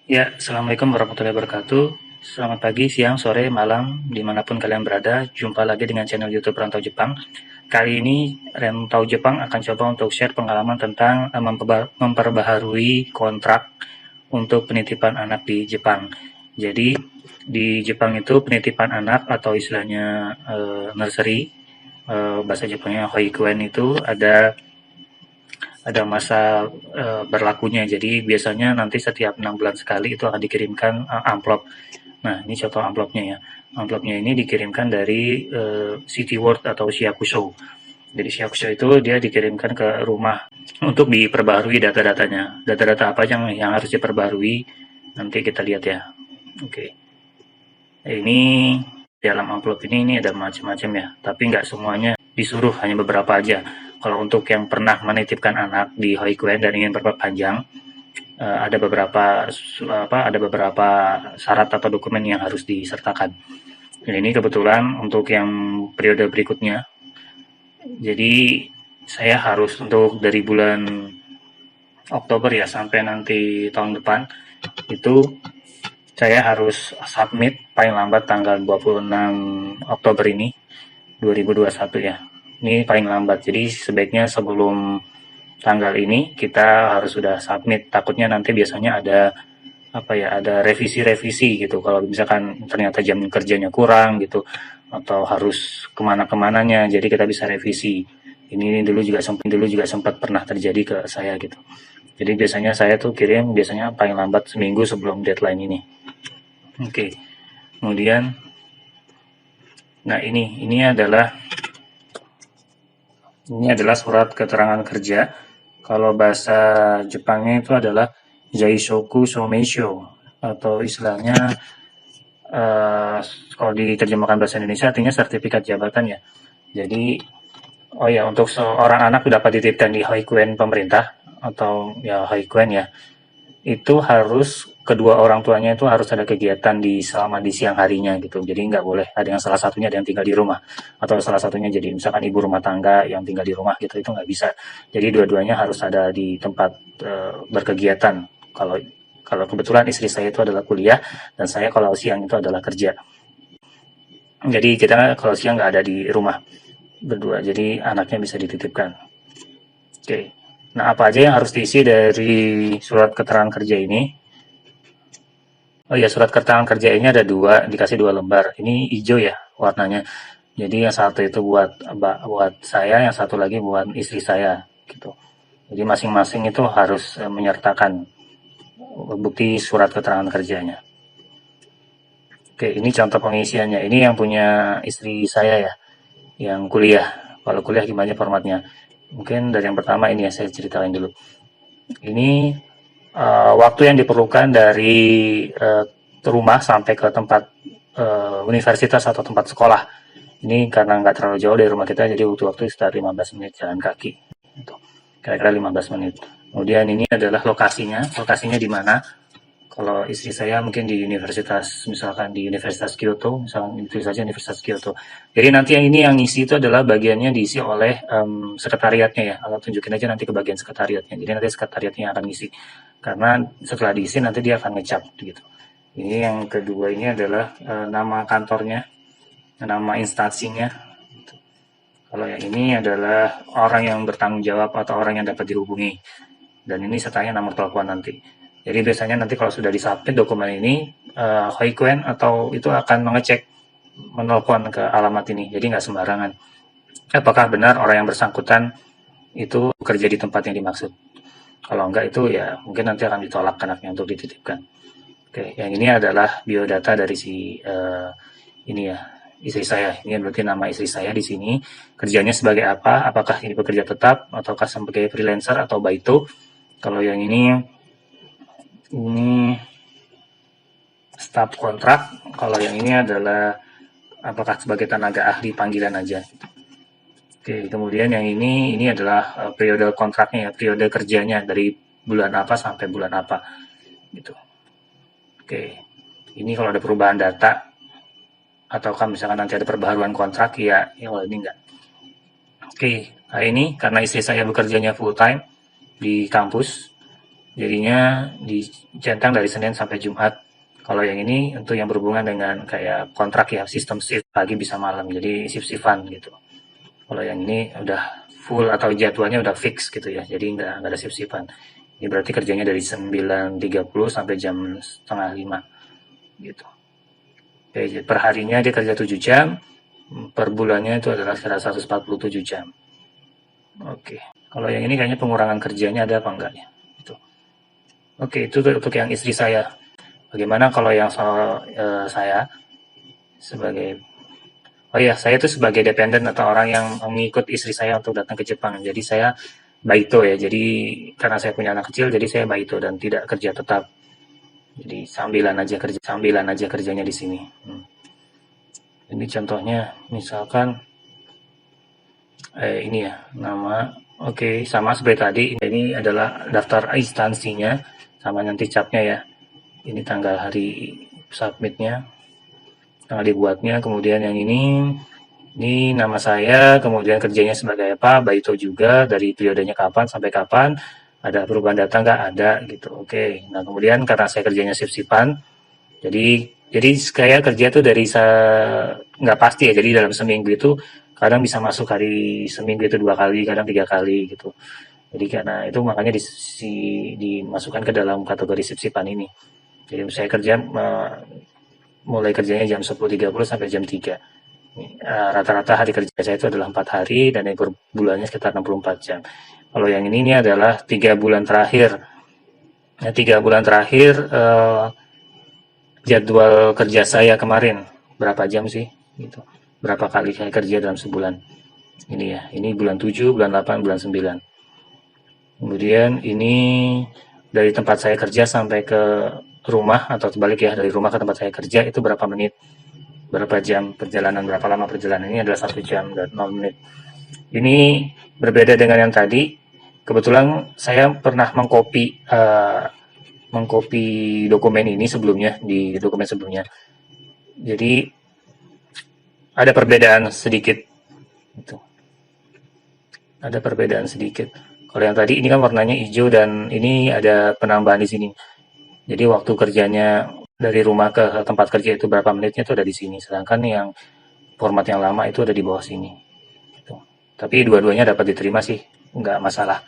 Ya, Assalamualaikum warahmatullahi wabarakatuh. Selamat pagi, siang, sore, malam, dimanapun kalian berada. Jumpa lagi dengan channel YouTube Rantau Jepang. Kali ini Rantau Jepang akan coba untuk share pengalaman tentang memperbaharui kontrak untuk penitipan anak di Jepang. Jadi di Jepang itu penitipan anak atau istilahnya nursery, bahasa Jepangnya hoikuen itu ada masa berlakunya. Jadi biasanya nanti setiap 6 bulan sekali itu akan dikirimkan amplop. Nah, ini contoh amplopnya ya. Amplopnya ini dikirimkan dari City World atau Shiakusho. Jadi Shiakusho itu dia dikirimkan ke rumah untuk diperbarui data-datanya. Data-data apa yang harus diperbarui? Nanti kita lihat ya. Oke. Ini dalam amplop ini ada macam-macam ya. Tapi nggak semuanya disuruh, hanya beberapa aja. Kalau untuk yang pernah menitipkan anak di Hoikuen dan ingin berperpanjang, ada beberapa syarat atau dokumen yang harus disertakan. Dan ini kebetulan untuk yang periode berikutnya. Jadi saya harus untuk dari bulan Oktober ya sampai nanti tahun depan itu saya harus submit paling lambat tanggal 26 Oktober ini 2021 ya. Ini paling lambat. Jadi sebaiknya sebelum tanggal ini kita harus sudah submit. Takutnya nanti biasanya ada revisi-revisi gitu. Kalau misalkan ternyata jam kerjanya kurang gitu atau harus kemana-kemananya, jadi kita bisa revisi. Ini dulu juga sempat pernah terjadi ke saya gitu. Jadi biasanya saya tuh kirim biasanya paling lambat seminggu sebelum deadline ini. Oke. Kemudian, nah ini adalah surat keterangan kerja. Kalau bahasa Jepangnya itu adalah Jaishoku Someisho atau istilahnya kalau diterjemahkan bahasa Indonesia artinya sertifikat jabatan ya. Jadi oh ya, untuk seorang anak dapat dititipkan di Hoikuen pemerintah atau ya Hoikuen ya, itu harus kedua orang tuanya itu harus ada kegiatan selama di siang harinya gitu. Jadi nggak boleh ada yang salah satunya ada yang tinggal di rumah atau salah satunya jadi misalkan ibu rumah tangga yang tinggal di rumah gitu, itu nggak bisa. Jadi dua-duanya harus ada di tempat berkegiatan. Kalau kalau kebetulan istri saya itu adalah kuliah dan saya kalau siang itu adalah kerja. Jadi kita kalau siang nggak ada di rumah berdua. Jadi anaknya bisa dititipkan. Oke. Nah, apa aja yang harus diisi dari surat keterangan kerja ini? Oh ya, surat keterangan kerja ini ada dua, dikasih 2 lembar. Ini hijau ya warnanya. Jadi yang satu itu buat saya, yang satu lagi buat istri saya, gitu. Jadi masing-masing itu harus menyertakan bukti surat keterangan kerjanya. Oke, ini contoh pengisiannya. Ini yang punya istri saya ya, yang kuliah. Kalau kuliah gimana formatnya? Mungkin dari yang pertama ini ya saya ceritain dulu. Ini waktu yang diperlukan dari rumah sampai ke tempat universitas atau tempat sekolah. Ini karena nggak terlalu jauh dari rumah kita, jadi butuh waktu sekitar 15 menit jalan kaki. Gitu. Kira-kira 15 menit. Kemudian ini adalah lokasinya. Lokasinya di mana? Kalau istri saya mungkin di universitas, misalkan di Universitas Kyoto, misalkan itu saja Universitas Kyoto. Jadi nanti yang ngisi itu adalah bagiannya diisi oleh sekretariatnya ya. Kalau tunjukin aja nanti ke bagian sekretariatnya. Jadi nanti sekretariatnya yang akan ngisi. Karena setelah diisi nanti dia akan ngecap gitu. Ini yang kedua ini adalah nama kantornya, nama instansinya. Kalau yang ini adalah orang yang bertanggung jawab atau orang yang dapat dihubungi. Dan ini sertanya nomor telepon nanti. Jadi biasanya nanti kalau sudah disubmit dokumen ini, Hoikuen atau itu akan mengecek, menelpon ke alamat ini. Jadi nggak sembarangan. Apakah benar orang yang bersangkutan itu bekerja di tempat yang dimaksud? Kalau enggak itu ya mungkin nanti akan ditolak anaknya untuk dititipkan. Oke, yang ini adalah biodata dari ini ya, istri saya. Ini berarti nama istri saya di sini. Kerjanya sebagai apa? Apakah ini pekerja tetap ataukah sebagai freelancer atau baito? Kalau yang ini staf kontrak. Kalau yang ini adalah apakah sebagai tenaga ahli panggilan aja. Oke, kemudian yang ini adalah periode kontraknya ya, periode kerjanya dari bulan apa sampai bulan apa gitu. Oke, ini kalau ada perubahan data ataukah misalkan nanti ada perbaharuan kontrak ya kalau ini enggak. Oke, nah ini karena istri saya bekerjanya full time di kampus, jadinya dicentang dari Senin sampai Jumat. Kalau yang ini untuk yang berhubungan dengan kayak kontrak ya, sistem shift pagi bisa malam, jadi shift-shiftan gitu. Kalau yang ini udah full atau jadwalnya udah fix gitu ya, jadi nggak ada shift-shiftan. Ini berarti kerjanya dari 9.30 sampai jam setengah 5 gitu. Oke, per harinya dia kerja 7 jam, per bulannya itu adalah 147 jam. Oke, kalau yang ini kayaknya pengurangan kerjanya ada apa enggak ya? Gitu. Oke, itu untuk yang istri saya. Bagaimana kalau yang soal saya sebagai oh iya, saya itu sebagai dependen atau orang yang mengikut istri saya untuk datang ke Jepang. Jadi saya baito ya. Jadi karena saya punya anak kecil, jadi saya baito dan tidak kerja tetap. Jadi sambilan aja kerjanya di sini. Ini contohnya, misalkan ini ya nama. Oke, sama seperti tadi. Ini adalah daftar instansinya, sama nanti capnya ya. Ini tanggal hari submitnya, tanggal dibuatnya. Kemudian yang ini nama saya, kemudian kerjanya sebagai apa, baito juga, dari periodenya kapan sampai kapan, ada perubahan data nggak ada gitu. Oke, nah kemudian karena saya kerjanya shift-shiftan, jadi saya kerja tuh dari nggak pasti ya, jadi dalam seminggu itu kadang bisa masuk hari seminggu itu 2 kali, kadang 3 kali gitu. Jadi karena itu makanya dimasukkan ke dalam kategori shift-shiftan ini. Jadi saya kerja mulai kerjanya jam 10.30 sampai jam 3. Rata-rata hari kerja saya itu adalah 4 hari dan per bulannya sekitar 64 jam. Kalau yang ini adalah 3 bulan terakhir. Nah, 3 bulan terakhir jadwal kerja saya kemarin berapa jam sih? Gitu. Berapa kali saya kerja dalam sebulan? Ini ya, ini bulan 7, bulan 8, bulan 9. Kemudian ini dari tempat saya kerja sampai ke rumah atau sebalik ya, dari rumah ke tempat saya kerja itu berapa menit, berapa jam perjalanan, berapa lama perjalanan. Ini adalah 1 jam dan 0 menit. Ini berbeda dengan yang tadi. Kebetulan saya pernah mengcopy dokumen ini sebelumnya, di dokumen sebelumnya. Jadi ada perbedaan sedikit. Gitu. Ada perbedaan sedikit. Kalau yang tadi ini kan warnanya hijau dan ini ada penambahan di sini. Jadi waktu kerjanya dari rumah ke tempat kerja itu berapa menitnya itu ada di sini. Sedangkan yang format yang lama itu ada di bawah sini. Gitu. Tapi dua-duanya dapat diterima sih, nggak masalah.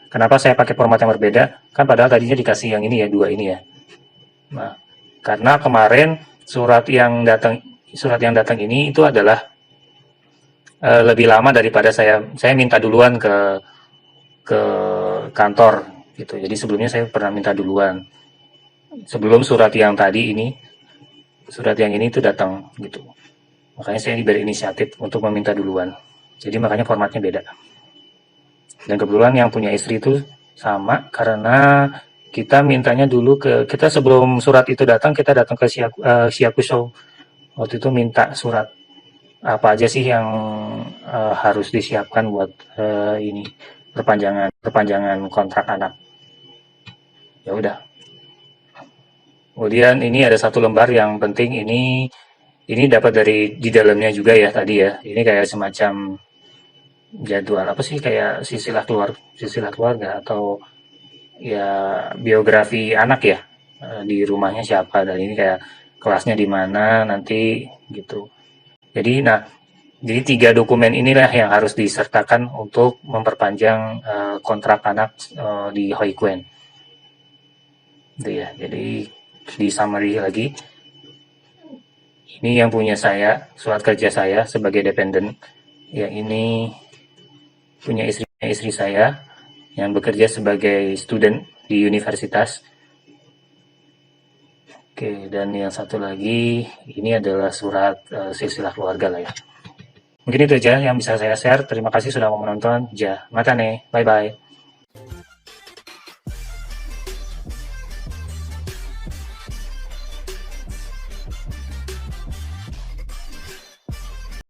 Kenapa saya pakai format yang berbeda? Kan padahal tadinya dikasih yang ini ya, 2 ini ya. Nah, karena kemarin surat yang datang ini itu adalah lebih lama daripada saya minta duluan ke kantor gitu. Jadi sebelumnya saya pernah minta duluan. Sebelum surat yang ini itu datang gitu. Makanya saya berinisiatif untuk meminta duluan. Jadi makanya formatnya beda. Dan kebetulan yang punya istri itu sama karena kita mintanya dulu kita sebelum surat itu datang, kita datang ke Shiakusho. Waktu itu minta surat apa aja sih yang harus disiapkan buat ini perpanjangan kontrak anak. Ya udah. Kemudian ini ada 1 lembar yang penting, ini dapat di dalamnya juga ya tadi ya. Ini kayak semacam jadwal apa sih, kayak silsilah keluarga atau ya biografi anak ya, di rumahnya siapa, dan ini kayak kelasnya di mana nanti gitu. Jadi 3 dokumen inilah yang harus disertakan untuk memperpanjang kontrak anak di Hoikuen. Gitu ya. Jadi di summary lagi, ini yang punya saya, surat kerja saya sebagai dependen. Yang ini punya istri saya yang bekerja sebagai student di universitas. Oke, dan yang satu lagi ini adalah surat silsilah keluarga lah ya. Mungkin itu aja yang bisa saya share. Terima kasih sudah mau menonton. Ja, mata nih. Bye-bye.